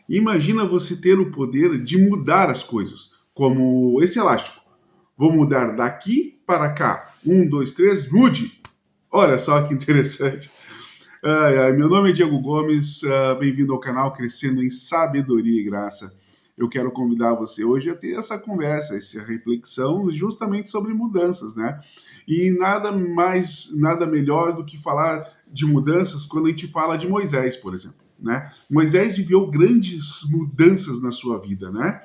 Imagina você ter o poder de mudar as coisas, como esse elástico. Vou mudar daqui para cá. Um, dois, três, mude! Olha só que interessante. Ai, ai, meu nome é Diego Gomes, bem-vindo ao canal Crescendo em Sabedoria e Graça. Eu quero convidar você hoje a ter essa conversa, essa reflexão justamente sobre mudanças, né? E nada mais, nada melhor do que falar de mudanças quando a gente fala de Moisés, por exemplo, né? Moisés viveu grandes mudanças na sua vida, né?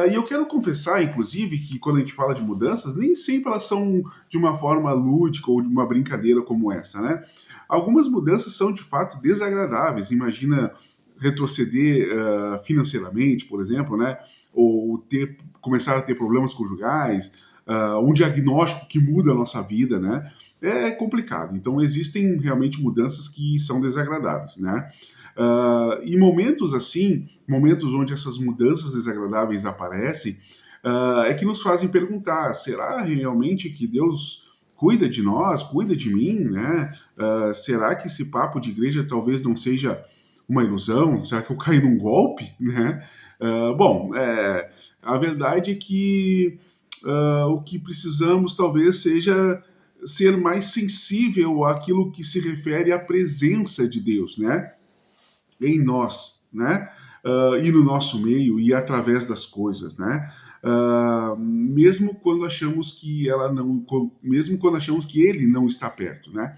E eu quero confessar, inclusive, que quando a gente fala de mudanças, nem sempre elas são de uma forma lúdica ou de uma brincadeira como essa, né? Algumas mudanças são de fato desagradáveis. Imagina retroceder financeiramente, por exemplo, né? Ou começar a ter problemas conjugais, um diagnóstico que muda a nossa vida, né? É complicado. Então existem realmente mudanças que são desagradáveis, né? Em momentos assim, momentos onde essas mudanças desagradáveis aparecem, é que nos fazem perguntar: será realmente que Deus cuida de nós, cuida de mim, né? Será que esse papo de igreja talvez não seja uma ilusão? Será que eu caí num golpe, né? Bom, a verdade é que o que precisamos talvez seja ser mais sensível àquilo que se refere à presença de Deus, né? Em nós, né? E no nosso meio e através das coisas, né? Mesmo quando achamos que ela não, mesmo quando achamos que ele não está perto, né?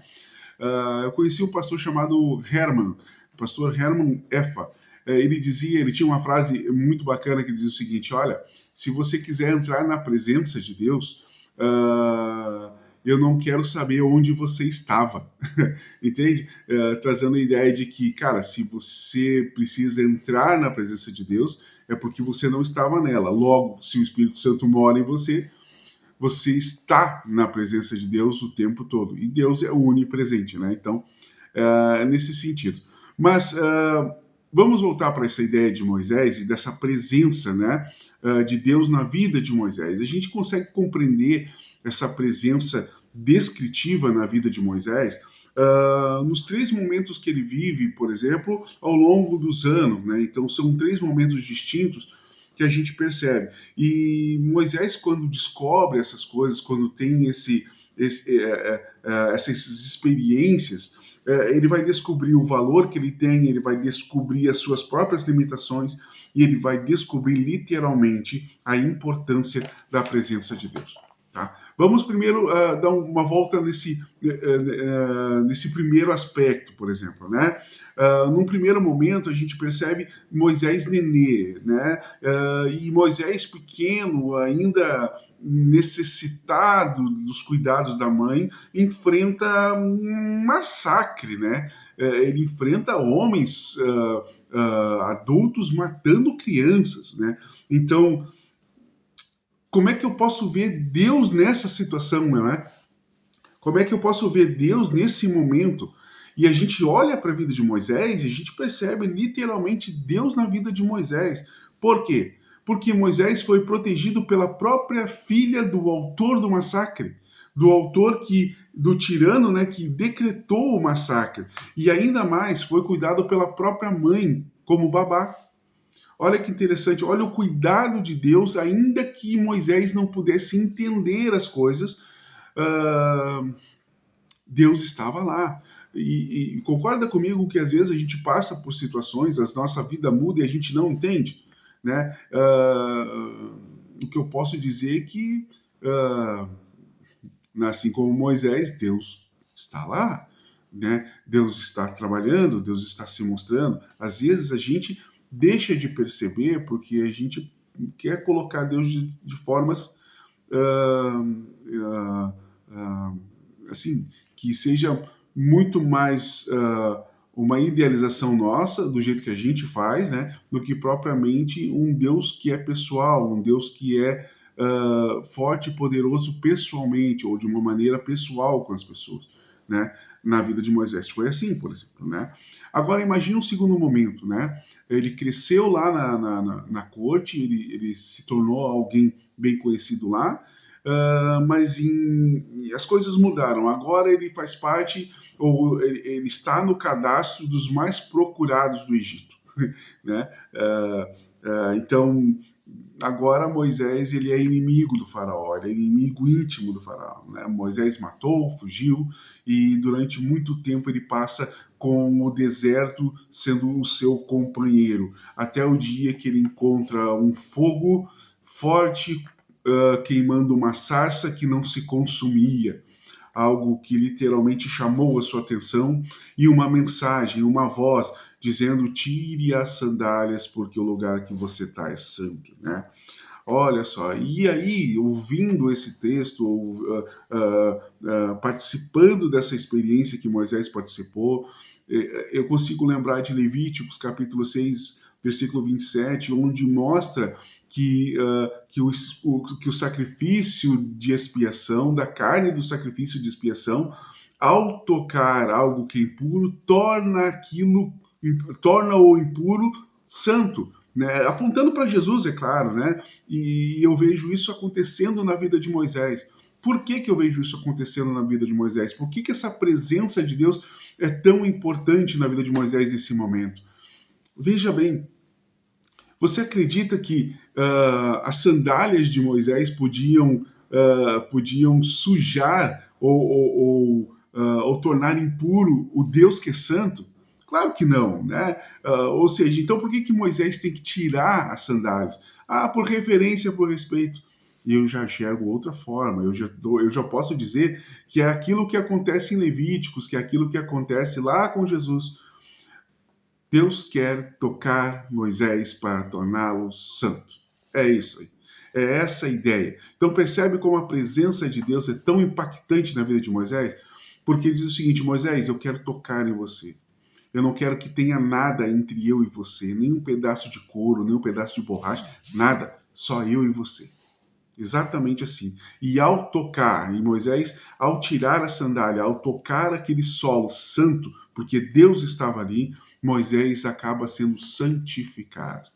Eu conheci um pastor chamado Herman, o pastor Herman Effa. Ele dizia, ele tinha uma frase muito bacana que dizia o seguinte: olha, se você quiser entrar na presença de Deus, eu não quero saber onde você estava, entende? Trazendo a ideia de que, cara, se você precisa entrar na presença de Deus, é porque você não estava nela. Logo, se o Espírito Santo mora em você, você está na presença de Deus o tempo todo. E Deus é onipresente, né? Então, é nesse sentido. Mas vamos voltar para essa ideia de Moisés e dessa presença, né, de Deus na vida de Moisés. A gente consegue compreender essa presença descritiva na vida de Moisés nos três momentos que ele vive, por exemplo, ao longo dos anos, né? Então, são três momentos distintos que a gente percebe. E Moisés, quando descobre essas coisas, quando tem essas experiências, ele vai descobrir o valor que ele tem, ele vai descobrir as suas próprias limitações e ele vai descobrir literalmente a importância da presença de Deus. Tá? Vamos primeiro dar uma volta nesse primeiro aspecto, por exemplo, né? Num primeiro momento, a gente percebe Moisés nenê, né? E Moisés pequeno, ainda necessitado dos cuidados da mãe, enfrenta um massacre, né? Ele enfrenta homens adultos matando crianças, né? Então, como é que eu posso ver Deus nessa situação, não é? Como é que eu posso ver Deus nesse momento? E a gente olha para a vida de Moisés e a gente percebe literalmente Deus na vida de Moisés. Por quê? Porque Moisés foi protegido pela própria filha do autor do massacre, do autor do tirano, né, que decretou o massacre. E ainda mais foi cuidado pela própria mãe, como babá. Olha que interessante, olha o cuidado de Deus, ainda que Moisés não pudesse entender as coisas, uh, Deus estava lá. E concorda comigo que às vezes a gente passa por situações, a nossa vida muda e a gente não entende, né? O que eu posso dizer é que, assim como Moisés, Deus está lá, né? Deus está trabalhando, Deus está se mostrando. Às vezes a gente deixa de perceber porque a gente quer colocar Deus de formas assim, que seja muito mais uma idealização nossa, do jeito que a gente faz, né, do que propriamente um Deus que é pessoal, um Deus que é forte e poderoso pessoalmente, ou de uma maneira pessoal com as pessoas, né? Na vida de Moisés foi assim, por exemplo, né? Agora imagine um segundo momento, né? Ele cresceu lá na corte, ele se tornou alguém bem conhecido lá, mas as coisas mudaram. Agora ele faz parte, ou ele está no cadastro dos mais procurados do Egito. né? Então, agora Moisés ele é inimigo do faraó, ele é inimigo íntimo do faraó, né? Moisés matou, fugiu e durante muito tempo ele passa com o deserto sendo o seu companheiro, até o dia que ele encontra um fogo forte queimando uma sarça que não se consumia, algo que literalmente chamou a sua atenção, e uma mensagem, uma voz dizendo: tire as sandálias porque o lugar que você está é santo, né? Olha só, e aí, ouvindo esse texto, participando dessa experiência que Moisés participou, eu consigo lembrar de Levíticos, capítulo 6, versículo 27, onde mostra que o sacrifício de expiação, da carne do sacrifício de expiação, ao tocar algo que é impuro, torna o impuro santo, né? Apontando para Jesus, é claro, né? E eu vejo isso acontecendo na vida de Moisés. Por que eu vejo isso acontecendo na vida de Moisés? Por que essa presença de Deus é tão importante na vida de Moisés nesse momento? Veja bem, você acredita que as sandálias de Moisés podiam sujar ou tornar impuro o Deus que é santo? Claro que não, né? Ou seja, então por que Moisés tem que tirar as sandálias? Ah, por reverência, por respeito. E eu já enxergo outra forma, eu já posso dizer que é aquilo que acontece em Levíticos, que é aquilo que acontece lá com Jesus. Deus quer tocar Moisés para torná-lo santo. É isso aí. É essa a ideia. Então percebe como a presença de Deus é tão impactante na vida de Moisés? Porque ele diz o seguinte: Moisés, eu quero tocar em você. Eu não quero que tenha nada entre eu e você, nem um pedaço de couro, nem um pedaço de borracha, nada. Só eu e você. Exatamente assim. E ao tocar, em Moisés, ao tirar a sandália, ao tocar aquele solo santo, porque Deus estava ali, Moisés acaba sendo santificado.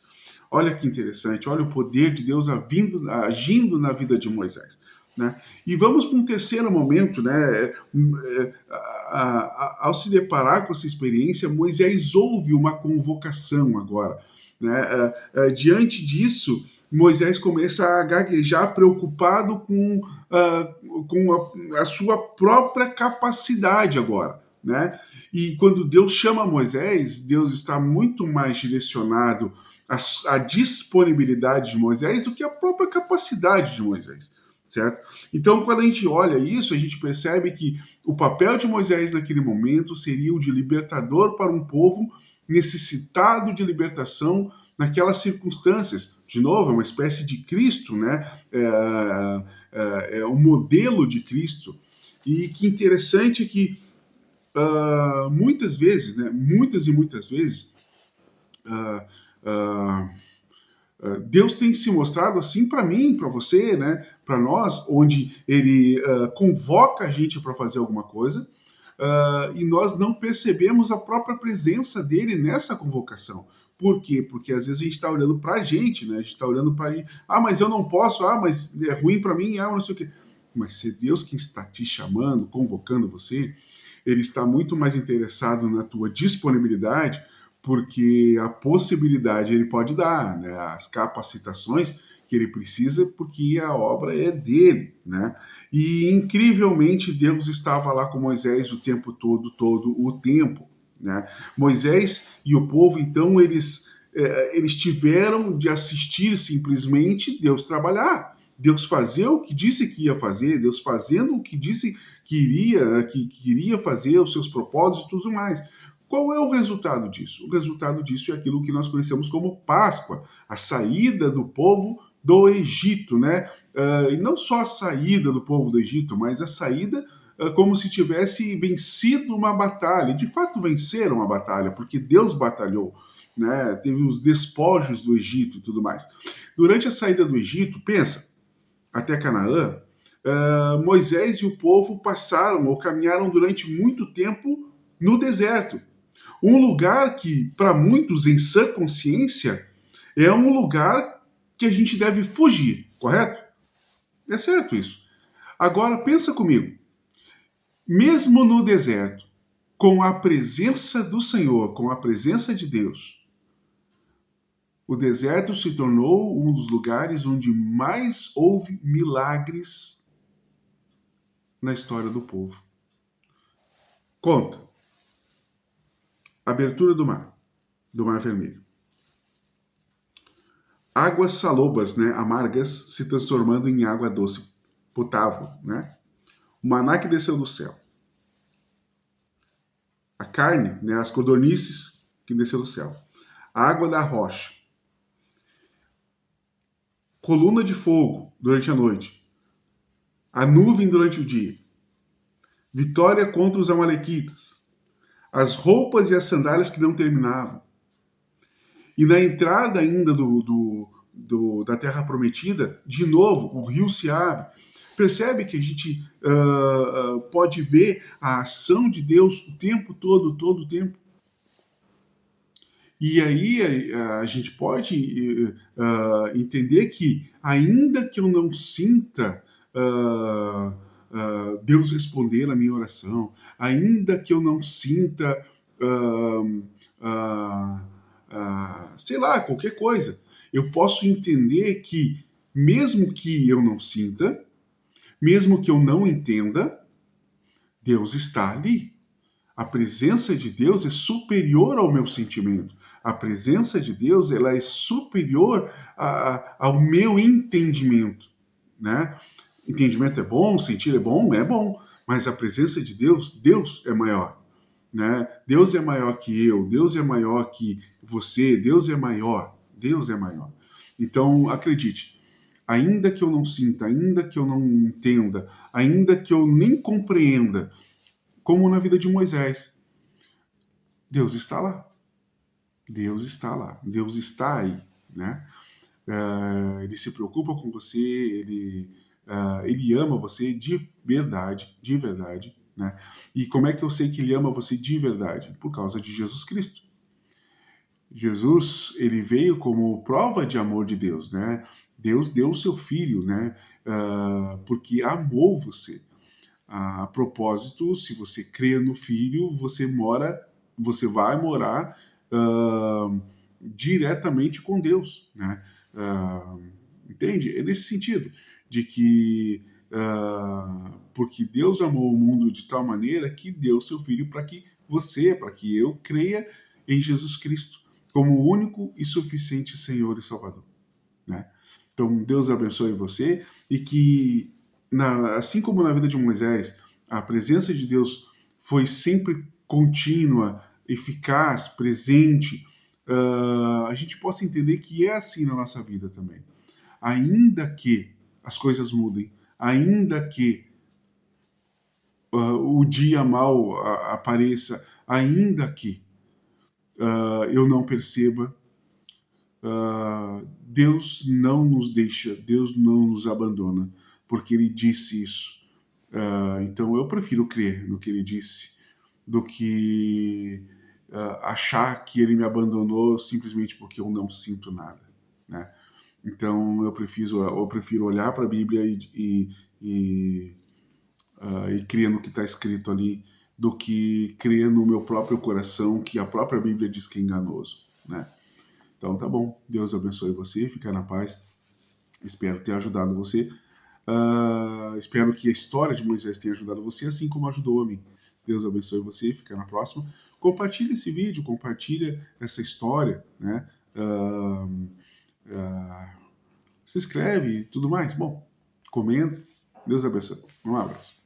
Olha que interessante, olha o poder de Deus agindo na vida de Moisés. Né? E vamos para um terceiro momento, né? Ao se deparar com essa experiência, Moisés ouve uma convocação agora. Né? Diante disso, Moisés começa a gaguejar, preocupado com a sua própria capacidade agora. Né? E quando Deus chama Moisés, Deus está muito mais direcionado à disponibilidade de Moisés do que à própria capacidade de Moisés. Certo? Então, quando a gente olha isso, a gente percebe que o papel de Moisés naquele momento seria o de libertador para um povo necessitado de libertação naquelas circunstâncias. De novo, é uma espécie de Cristo, né? É o modelo de Cristo. E que interessante que muitas vezes, né? Muitas e muitas vezes, Deus tem se mostrado assim para mim, para você, né? Para nós, onde Ele convoca a gente para fazer alguma coisa e nós não percebemos a própria presença dele nessa convocação. Por quê? Porque às vezes a gente está olhando para a gente, né? A gente está olhando para ele. Ah, mas eu não posso. Ah, mas é ruim para mim. Ah, não sei o quê. Mas se Deus que está te chamando, convocando você, Ele está muito mais interessado na tua disponibilidade, porque a possibilidade ele pode dar, né? As capacitações que ele precisa, porque a obra é dele, né? E incrivelmente Deus estava lá com Moisés o tempo todo o tempo, né? Moisés e o povo, então, eles tiveram de assistir simplesmente Deus trabalhar. Deus fazer o que disse que ia fazer, Deus fazendo o que disse que iria fazer, os seus propósitos e tudo mais. Qual é o resultado disso? O resultado disso é aquilo que nós conhecemos como Páscoa, a saída do povo do Egito, né? E não só a saída do povo do Egito, mas a saída como se tivesse vencido uma batalha. De fato, venceram a batalha, porque Deus batalhou, né? Teve os despojos do Egito e tudo mais. Durante a saída do Egito, pensa, até Canaã, Moisés e o povo passaram ou caminharam durante muito tempo no deserto. Um lugar que, para muitos, em sã consciência, é um lugar que a gente deve fugir, correto? É certo isso. Agora, pensa comigo. Mesmo no deserto, com a presença do Senhor, com a presença de Deus, O deserto se tornou um dos lugares onde mais houve milagres na história do povo. Conta. Abertura do Mar Vermelho. Águas salobas, né, amargas, se transformando em água doce, potável, né? O maná que desceu do céu. A carne, né, as codornices que desceu do céu. A água da rocha. Coluna de fogo durante a noite. A nuvem durante o dia. Vitória contra os amalequitas. As roupas e as sandálias que não terminavam. E na entrada ainda da Terra Prometida, de novo, o rio se abre. Percebe que a gente pode ver a ação de Deus o tempo todo, todo o tempo. E aí a gente pode entender que, ainda que eu não sinta Deus responder a minha oração, ainda que eu não sinta, sei lá, qualquer coisa, eu posso entender que, mesmo que eu não sinta, mesmo que eu não entenda, Deus está ali. A presença de Deus é superior ao meu sentimento. A presença de Deus, ela é superior ao meu entendimento, né? Entendimento é bom, sentir é bom, mas a presença de Deus, Deus é maior, né? Deus é maior que eu, Deus é maior que você, Deus é maior, Deus é maior. Então, acredite, ainda que eu não sinta, ainda que eu não entenda, ainda que eu nem compreenda, como na vida de Moisés, Deus está lá. Deus está lá. Deus está aí, né? Ele se preocupa com você, ele ama você de verdade, né? E como é que eu sei que ele ama você de verdade? Por causa de Jesus Cristo. Jesus, ele veio como prova de amor de Deus, né? Deus deu o seu filho, né? Porque amou você. A propósito, se você crê no Filho, você vai morar diretamente com Deus, né? Entende? É nesse sentido, de que porque Deus amou o mundo de tal maneira que deu seu Filho para que eu creia em Jesus Cristo como o único e suficiente Senhor e Salvador, né? Então, Deus abençoe você e que, assim como na vida de Moisés, a presença de Deus foi sempre contínua, eficaz, presente, a gente possa entender que é assim na nossa vida também. Ainda que as coisas mudem, ainda que o dia mal apareça, ainda que eu não perceba, Deus não nos deixa, Deus não nos abandona, porque Ele disse isso. Então eu prefiro crer no que Ele disse do que achar que Ele me abandonou simplesmente porque eu não sinto nada, né? Então eu prefiro olhar para a Bíblia e crer no que está escrito ali do que crer no meu próprio coração, que a própria Bíblia diz que é enganoso, né? Então tá bom, Deus abençoe você, fica na paz. Espero ter ajudado você. Espero que a história de Moisés tenha ajudado você, assim como ajudou a mim. Deus abençoe você, fica na próxima. Compartilhe esse vídeo, compartilha essa história, né? Se inscreve e tudo mais. Bom, comenta. Deus abençoe. Um abraço.